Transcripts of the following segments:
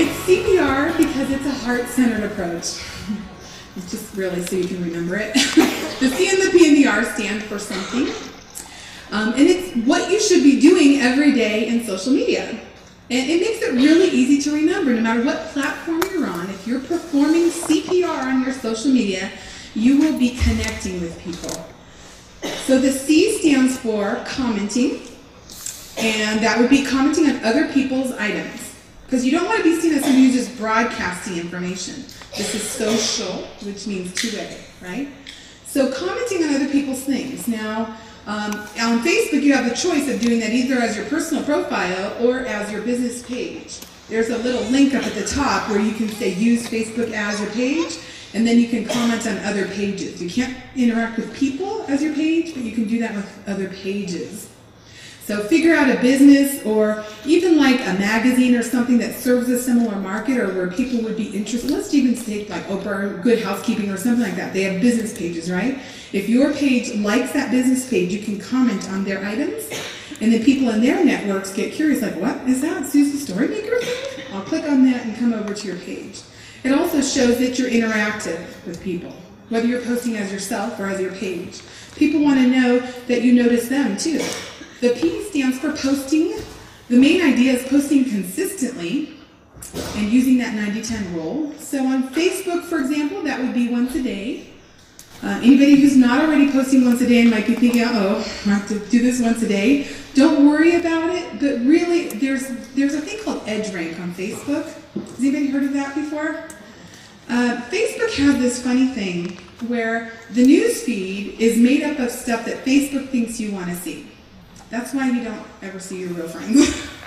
It's CPR because it's a heart-centered approach. It's just really so you can remember it. The C and the P and the R stand for something. And it's what you should be doing every day in social media. And it makes it really easy to remember, no matter what platform you're on. If you're performing CPR on your social media, you will be connecting with people. So the C stands for commenting, and that would be commenting on other people's items. Because you don't want to be seen as somebody who's just broadcasting information. This is social, which means two-way, right? So commenting on other people's things. Now, on Facebook, you have the choice of doing that either as your personal profile or as your business page. There's a little link up at the top where you can say use Facebook as your page, and then you can comment on other pages. You can't interact with people as your page, but you can do that with other pages. So figure out a business or even like a magazine or something that serves a similar market or where people would be interested. Let's even take like Oprah, Good Housekeeping or something like that. They have business pages, right? If your page likes that business page, you can comment on their items, and then people in their networks get curious, like, what is that Susie Storymaker thing? I'll click on that and come over to your page. It also shows that you're interactive with people, whether you're posting as yourself or as your page. People want to know that you notice them too. The P stands for posting. The main idea is posting consistently and using that 90-10 rule. So on Facebook, for example, that would be once a day. Anybody who's not already posting once a day and might be thinking, oh, I have to do this once a day. Don't worry about it, but really, there's a thing called EdgeRank on Facebook. Has anybody heard of that before? Facebook has this funny thing where the news feed is made up of stuff that Facebook thinks you want to see. That's why you don't ever see your real friends.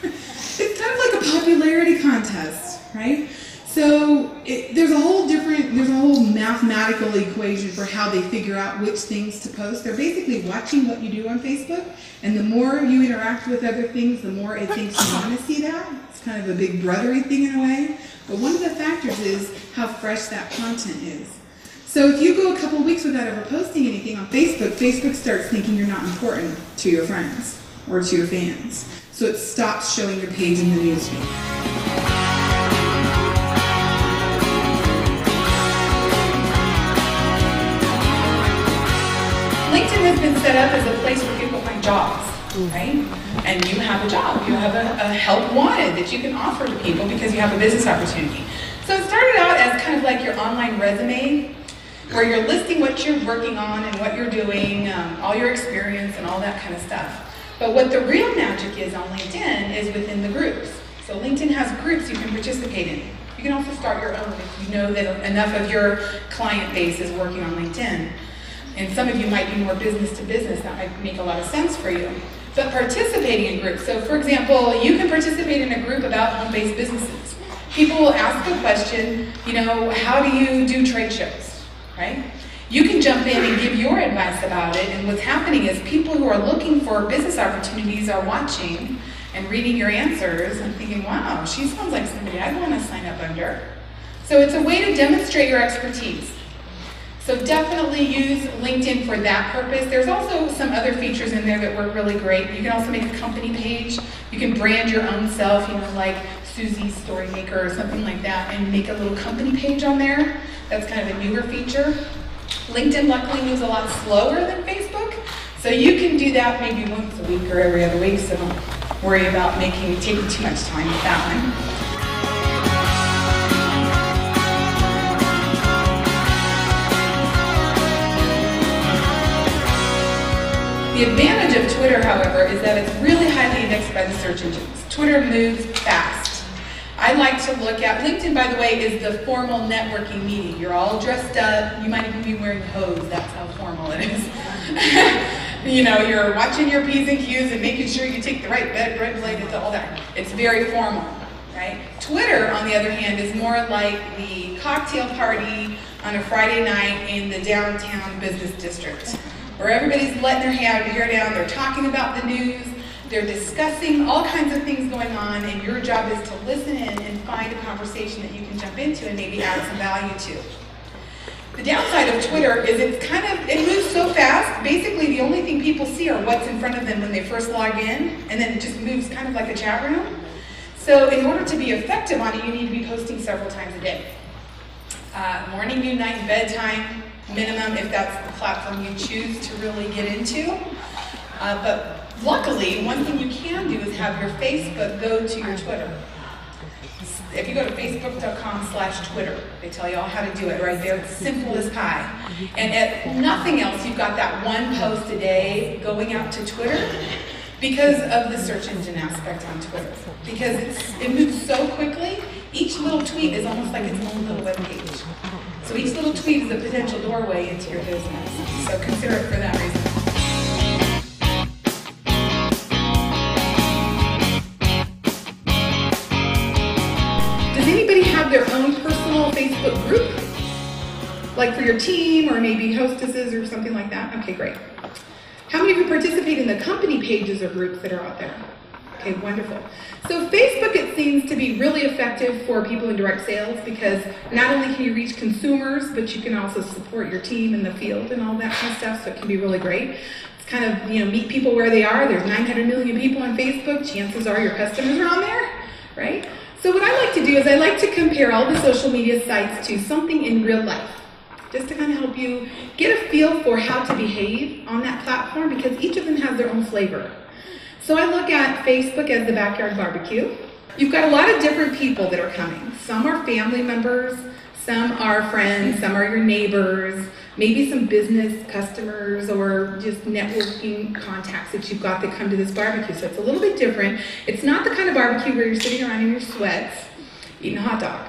It's kind of like a popularity contest, right? So there's a whole mathematical equation for how they figure out which things to post. They're basically watching what you do on Facebook, and the more you interact with other things, the more it thinks you want to see that. It's kind of a big brothery thing in a way. But one of the factors is how fresh that content is. So if you go a couple weeks without ever posting anything on Facebook, Facebook starts thinking you're not important to your friends or to your fans. So it stops showing your page in the newsfeed. LinkedIn has been set up as a place where people find jobs, right? And you have a job. You have a help wanted that you can offer to people because you have a business opportunity. So it started out as kind of like your online resume, where you're listing what you're working on and what you're doing, all your experience and all that kind of stuff. But what the real magic is on LinkedIn is within the groups. So LinkedIn has groups you can participate in. You can also start your own if you know that enough of your client base is working on LinkedIn. And some of you might be more business to business. That might make a lot of sense for you. But participating in groups. So for example, you can participate in a group about home-based businesses. People will ask a question, you know, how do you do trade shows? Right? You can jump in and give your advice about it, and what's happening is people who are looking for business opportunities are watching and reading your answers and thinking, wow, she sounds like somebody I'd want to sign up under. So it's a way to demonstrate your expertise. So definitely use LinkedIn for that purpose. There's also some other features in there that work really great. You can also make a company page. You can brand your own self, you know, like Susie Storymaker or something like that, and make a little company page on there. That's kind of a newer feature. LinkedIn luckily moves a lot slower than Facebook, so you can do that maybe once a week or every other week, so don't worry about taking too much time with that one. The advantage of Twitter, however, is that it's really highly indexed by the search engines. Twitter moves fast. I like to look at, LinkedIn, by the way, is the formal networking meeting. You're all dressed up. You might even be wearing hose. That's how formal it is. You know, you're watching your P's and Q's and making sure you take the right red light and all that. It's very formal, right? Twitter, on the other hand, is more like the cocktail party on a Friday night in the downtown business district, where everybody's letting their hair down, they're talking about the news, they're discussing all kinds of things going on, and your job is to listen in and find a conversation that you can jump into and maybe add some value to. The downside of Twitter is it moves so fast, basically the only thing people see are what's in front of them when they first log in, and then it just moves kind of like a chat room. So in order to be effective on it, you need to be posting several times a day. Morning, noon, night, bedtime, minimum, if that's the platform you choose to really get into. But luckily, one thing you can do is have your Facebook go to your Twitter. If you go to facebook.com/Twitter, they tell you all how to do it right there. It's simple as pie. And at nothing else, you've got that one post a day going out to Twitter because of the search engine aspect on Twitter. Because it moves so quickly, each little tweet is almost like its own little web page. So each little tweet is a potential doorway into your business. So consider it for that reason. Does anybody have their own personal Facebook group? Like for your team or maybe hostesses or something like that? Okay, great. How many of you participate in the company pages or groups that are out there? Okay, wonderful. So Facebook, it seems to be really effective for people in direct sales because not only can you reach consumers, but you can also support your team in the field and all that kind of stuff, so it can be really great. It's kind of, meet people where they are. There's 900 million people on Facebook. Chances are your customers are on there, right? So what I like to do is I like to compare all the social media sites to something in real life, just to kind of help you get a feel for how to behave on that platform because each of them has their own flavor. So I look at Facebook as the backyard barbecue. You've got a lot of different people that are coming. Some are family members, some are friends, some are your neighbors, maybe some business customers or just networking contacts that you've got that come to this barbecue. So it's a little bit different. It's not the kind of barbecue where you're sitting around in your sweats eating a hot dog.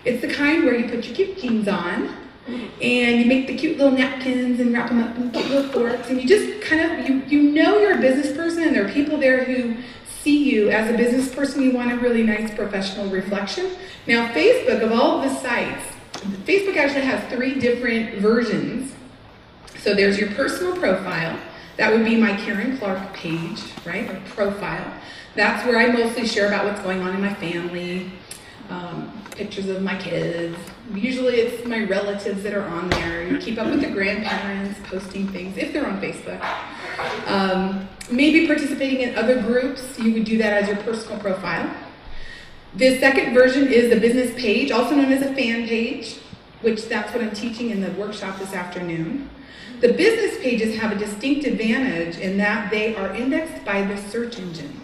It's the kind where you put your cute jeans on and you make the cute little napkins and wrap them up in cute little forks, and you just kind of, you know you're a business person, and there are people there who see you as a business person. You want a really nice professional reflection. Now Facebook, of all of the sites, Facebook actually has 3 different versions. So there's your personal profile. That would be my Karen Clark page, right, or profile. That's where I mostly share about what's going on in my family, pictures of my kids. Usually it's my relatives that are on there. You keep up with the grandparents, posting things, if they're on Facebook. Maybe participating in other groups, you would do that as your personal profile. The second version is the business page, also known as a fan page, which that's what I'm teaching in the workshop this afternoon. The business pages have a distinct advantage in that they are indexed by the search engines.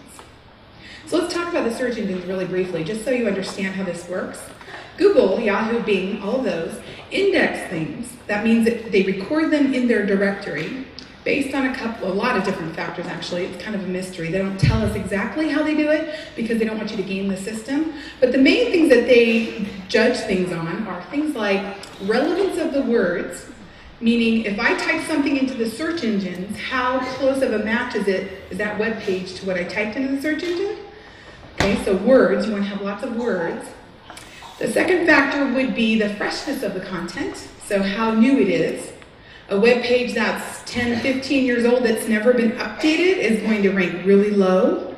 So let's talk about the search engines really briefly, just so you understand how this works. Google, Yahoo, Bing, all of those index things. That means that they record them in their directory based on a lot of different factors, actually. It's kind of a mystery. They don't tell us exactly how they do it because they don't want you to game the system. But the main things that they judge things on are things like relevance of the words, meaning if I type something into the search engines, how close of a match is that web page to what I typed into the search engine? Okay, so words, you want to have lots of words. The second factor would be the freshness of the content, so how new it is. A web page that's 10, 15 years old that's never been updated is going to rank really low.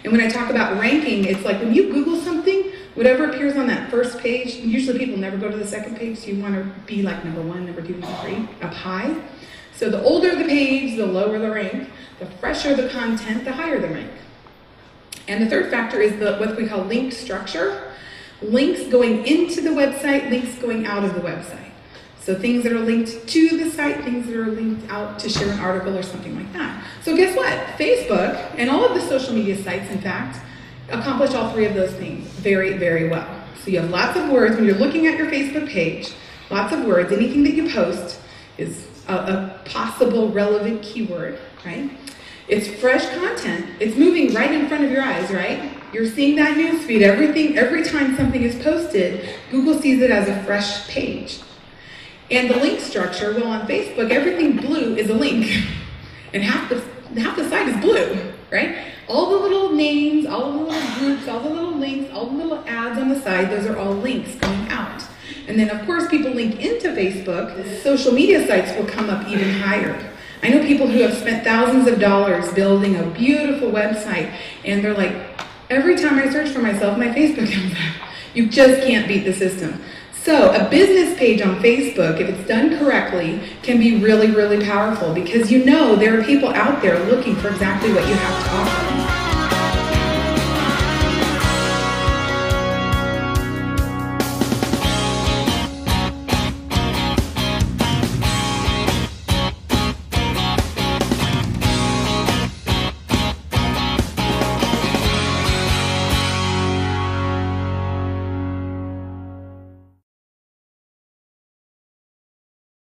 And when I talk about ranking, it's like when you Google something, whatever appears on that first page, usually people never go to the second page, so you want to be like number 1, number 2, number 3, up high. So the older the page, the lower the rank. The fresher the content, the higher the rank. And the third factor is what we call link structure. Links going into the website, links going out of the website. So things that are linked to the site, things that are linked out to share an article or something like that. So guess what? Facebook and all of the social media sites, in fact, accomplish all 3 of those things very, very well. So you have lots of words. When you're looking at your Facebook page, lots of words. Anything that you post is a possible relevant keyword, right? It's fresh content. It's moving right in front of your eyes, right? You're seeing that newsfeed. Every time something is posted, Google sees it as a fresh page. And the link structure, well, on Facebook, everything blue is a link. And half the site is blue, right? All the little names, all the little groups, all the little links, all the little ads on the side, those are all links going out. And then, of course, people link into Facebook. Social media sites will come up even higher. I know people who have spent thousands of dollars building a beautiful website, and they're like, every time I search for myself, my Facebook comes up. You just can't beat the system. So a business page on Facebook, if it's done correctly, can be really, really powerful because you know there are people out there looking for exactly what you have to offer.